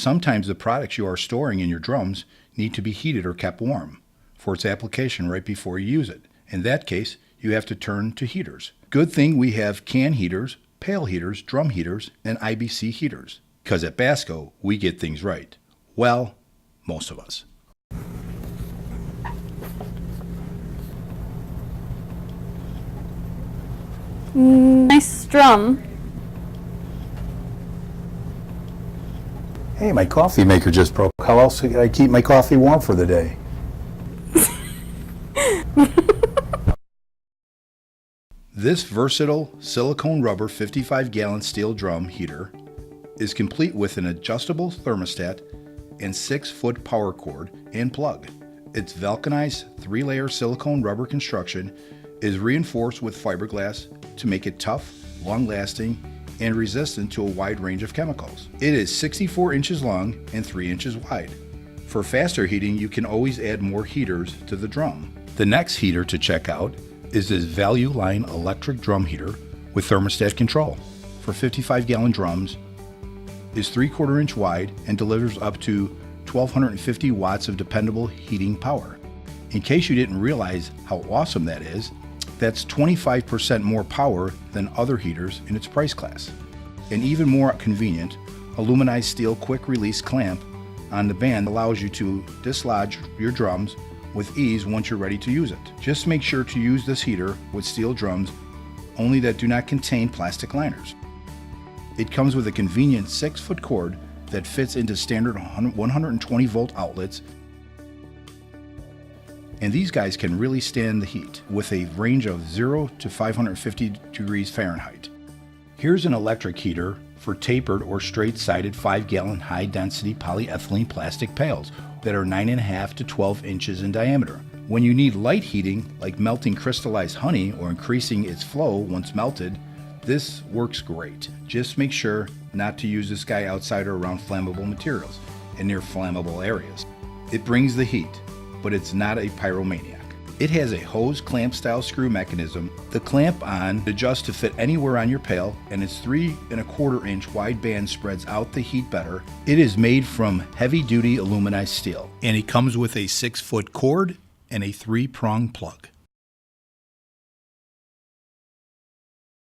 sometimes the products you are storing in your drums need to be heated or kept warm for its application right before you use it. In that case, you have to turn to heaters. Good thing we have can heaters, pail heaters, drum heaters, and IBC heaters. Because at BASCO, we get things right. Well, most of us. Nice drum. Hey, my coffee maker just broke. How else can I keep my coffee warm for the day? This versatile silicone rubber 55-gallon steel drum heater is complete with an adjustable thermostat and 6-foot power cord and plug. Its vulcanized 3-layer silicone rubber construction is reinforced with fiberglass to make it tough, long-lasting, and resistant to a wide range of chemicals. It is 64 inches long and 3 inches wide. For faster heating, you can always add more heaters to the drum. The next heater to check out is this Value Line electric drum heater with thermostat control. For 55-gallon drums, is 3/4 inch wide and delivers up to 1,250 watts of dependable heating power. In case you didn't realize how awesome that is, that's 25% more power than other heaters in its price class. An even more convenient, aluminized steel quick release clamp on the band allows you to dislodge your drums with ease once you're ready to use it. Just make sure to use this heater with steel drums only that do not contain plastic liners. It comes with a convenient 6-foot cord that fits into standard 120 volt outlets, and these guys can really stand the heat with a range of 0 to 550 degrees Fahrenheit. Here's an electric heater for tapered or straight-sided 5-gallon high-density polyethylene plastic pails that are 9.5 to 12 inches in diameter. When you need light heating, like melting crystallized honey or increasing its flow once melted, this works great. Just make sure not to use this guy outside or around flammable materials and near flammable areas. It brings the heat, but it's not a pyromaniac. It has a hose clamp style screw mechanism. The clamp on adjusts to fit anywhere on your pail, and its 3.25 inch wide band spreads out the heat better. It is made from heavy duty aluminized steel, and it comes with a 6-foot cord and a 3-prong plug.